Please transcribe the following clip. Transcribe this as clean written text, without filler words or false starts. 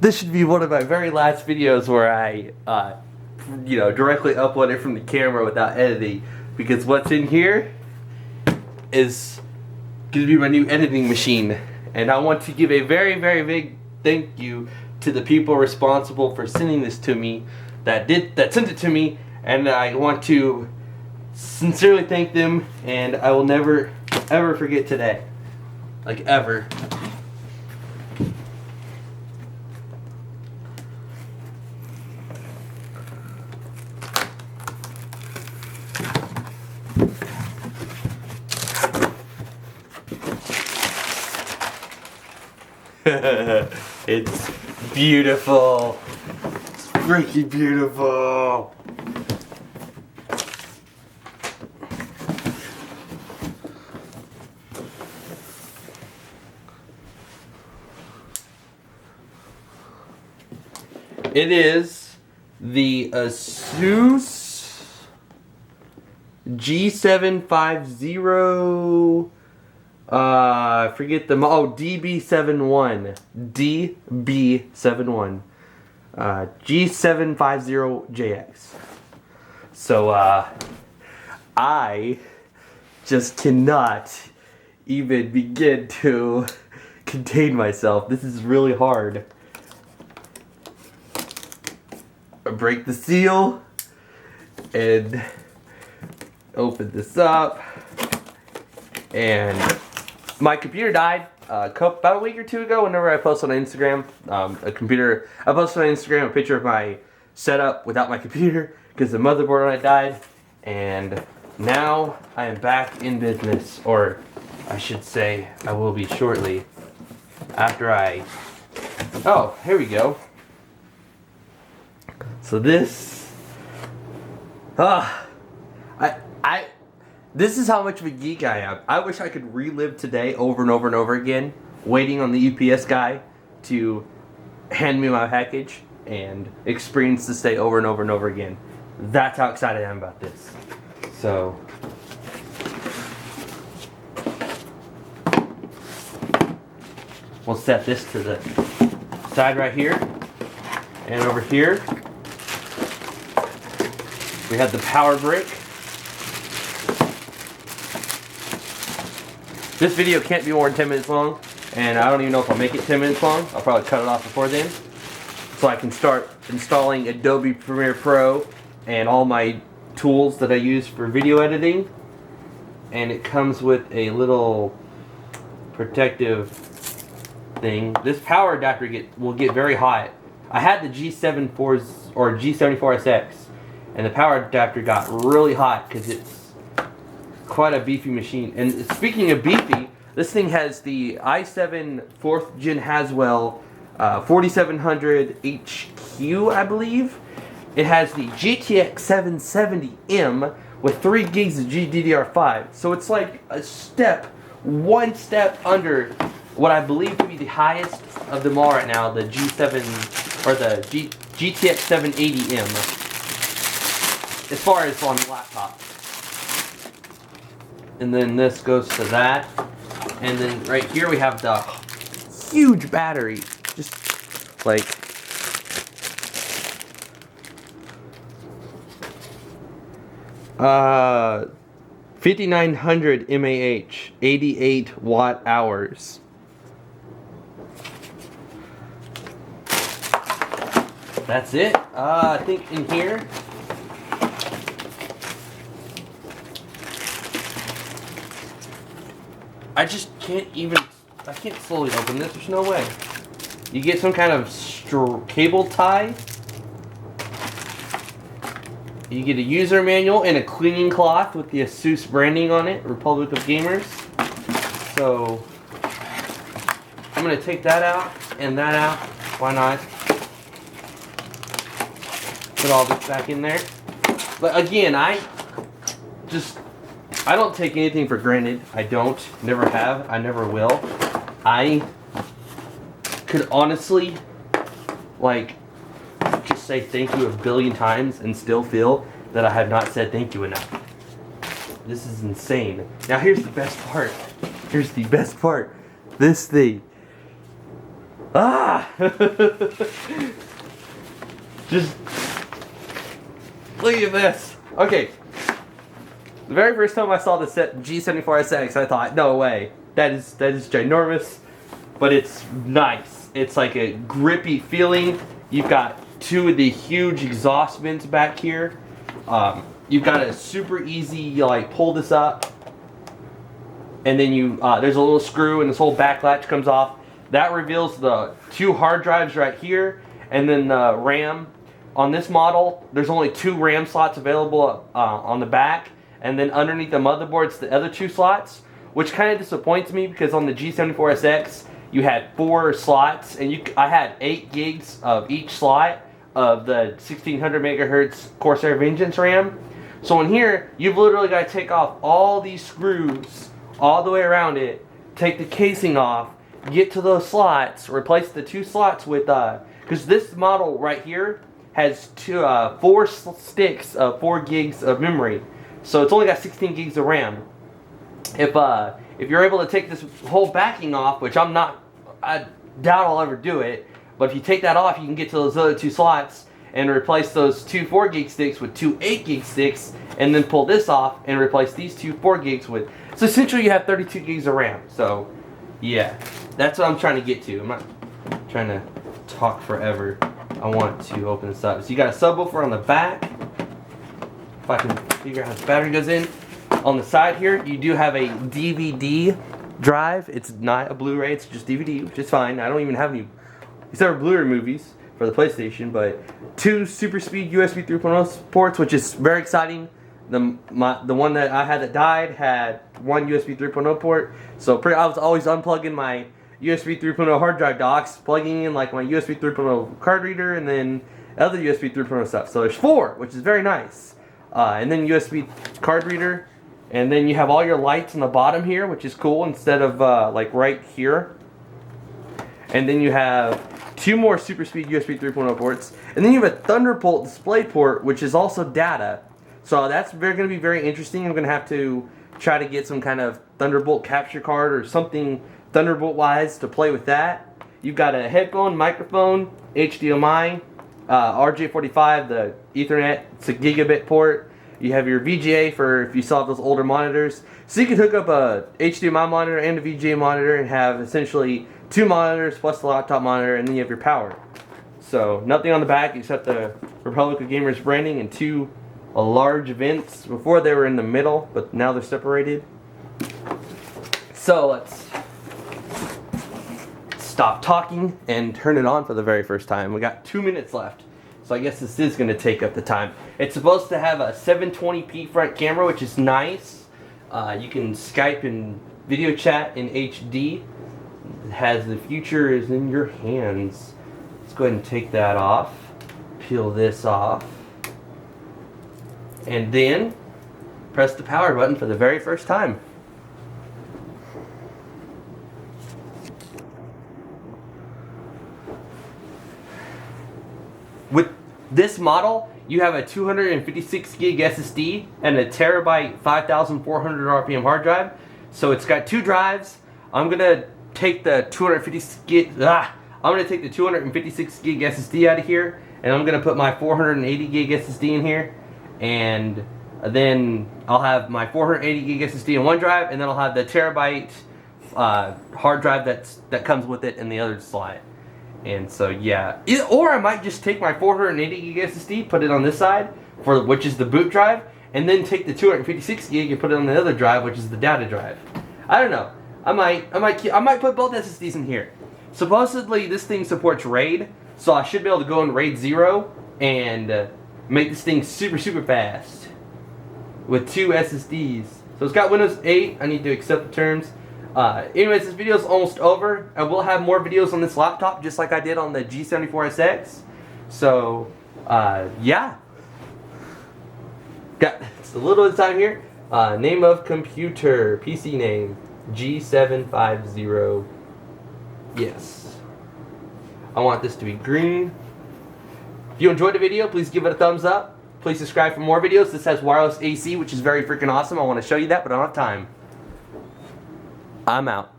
This should be one of my very last videos where I, directly upload it from the camera without editing, because what's in here is going to be my new editing machine, and I want to give a very, very big thank you to the people responsible for sending this to me, that sent it to me, and I want to sincerely thank them, and I will never ever forget today, like ever. It's beautiful. It's freaking beautiful. It is the ASUS G750 I forget the DB71 G750JX. So I just cannot even begin to contain myself. This is really hard. I break the seal and open this up, and my computer died about a week or two ago. Whenever I posted on Instagram, I posted on Instagram a picture of my setup without my computer because the motherboard on it died, and now I am back in business, or I should say I will be shortly after oh, here we go. So this, this is how much of a geek I am. I wish I could relive today over and over and over again, waiting on the UPS guy to hand me my package, and experience this day over and over and over again. That's how excited I am about this. So, we'll set this to the side right here, and over here we have the power brick. This video can't be more than 10 minutes long, and I don't even know if I'll make it 10 minutes long. I'll probably cut it off before then, so I can start installing Adobe Premiere Pro and all my tools that I use for video editing. And it comes with a little protective thing. This power adapter will get very hot. I had the G74SX, and the power adapter got really hot because it's quite a beefy machine. And speaking of beefy, this thing has the i7 4th Gen Haswell 4700 HQ, I believe. It has the GTX 770M with 3 gigs of GDDR5. So it's like one step under what I believe to be the highest of them all right now, the G7 or the GTX 780M, as far as on the laptop. And then this goes to that, and then right here we have the huge battery, just like 5900 mAh, 88 watt hours. That's it. I think in here I just can't I can't slowly open this, there's no way. You get some kind of cable tie. You get a user manual and a cleaning cloth with the ASUS branding on it, Republic of Gamers. So, I'm going to take that out and that out. Why not? Put all this back in there. But again, I don't take anything for granted. I don't. Never have. I never will. I could honestly, just say thank you a billion times and still feel that I have not said thank you enough. This is insane. Now here's the best part. Here's the best part. This thing. Ah! Just look at this. Okay. The very first time I saw the set G750JX, I thought, no way. That is ginormous, but it's nice. It's like a grippy feeling. You've got two of the huge exhaust vents back here. You've got a super easy, you like pull this up, and then you there's a little screw, and this whole back latch comes off. That reveals the two hard drives right here, and then the RAM. On this model, there's only 2 RAM slots available on the back, and then underneath the motherboard, it's the other 2 slots, which kind of disappoints me because on the G74SX, you had 4 slots, and I had 8 gigs of each slot of the 1600 megahertz Corsair Vengeance RAM. So in here, you've literally got to take off all these screws all the way around it, take the casing off, get to those slots, replace the 2 slots with, because this model right here has 4 sticks of 4 gigs of memory. So it's only got 16 gigs of RAM. If you're able to take this whole backing off, which I doubt I'll ever do it, but if you take that off, you can get to those other 2 slots and replace those 2 4 gig sticks with 2 8 gig sticks, and then pull this off and replace these 2 4 gigs with. So essentially you have 32 gigs of RAM. So yeah, that's what I'm trying to get to. I'm not trying to talk forever. I want to open this up. So you got a subwoofer on the back. If I can figure out how the battery goes in. On the side here, you do have a DVD drive. It's not a Blu-ray, it's just DVD, which is fine. I don't even have any except for Blu-ray movies for the PlayStation, but 2 super speed USB 3.0 ports, which is very exciting. The one that I had that died had 1 USB 3.0 port, so I was always unplugging my USB 3.0 hard drive docks, plugging in like my USB 3.0 card reader, and then other USB 3.0 stuff. So there's 4, which is very nice. And then USB card reader, and then you have all your lights on the bottom here, which is cool, instead of like right here. And then you have 2 more super speed USB 3.0 ports, and then you have a Thunderbolt display port, which is also data. So that's going to be very interesting. I'm going to have to try to get some kind of Thunderbolt capture card or something Thunderbolt wise to play with that. You've got a headphone, microphone, HDMI, RJ45, the Ethernet, it's a gigabit port. You have your VGA for if you saw those older monitors. So you can hook up a HDMI monitor and a VGA monitor and have essentially 2 monitors plus the laptop monitor, and then you have your power. So nothing on the back except the Republic of Gamers branding and 2 large vents. Before they were in the middle, but now they're separated. So let's stop talking and turn it on for the very first time. We got 2 minutes left, so I guess this is going to take up the time. It's supposed to have a 720p front camera, which is nice. You can Skype and video chat in HD. It has the future is in your hands. Let's go ahead and take that off. Peel this off. And then press the power button for the very first time. With this model, you have a 256 gig SSD and a terabyte 5,400 RPM hard drive. So it's got 2 drives. I'm gonna take the 256 gig SSD out of here, and I'm gonna put my 480 gig SSD in here, and then I'll have my 480 gig SSD in one drive, and then I'll have the terabyte hard drive that comes with it in the other slot. And so yeah, or I might just take my 480 gig SSD, put it on this side, which is the boot drive, and then take the 256 gig and put it on the other drive, which is the data drive. I don't know. I might put both SSDs in here. Supposedly this thing supports RAID, so I should be able to go in RAID 0 and make this thing super fast with 2 SSDs. So it's got Windows 8. I need to accept the terms. Anyways, this video is almost over. I will have more videos on this laptop, just like I did on the G74SX. So, yeah. Got it's a little inside here. Name of computer, PC name, G750. Yes. I want this to be green. If you enjoyed the video, please give it a thumbs up. Please subscribe for more videos. This has wireless AC, which is very freaking awesome. I want to show you that, but I don't have time. I'm out.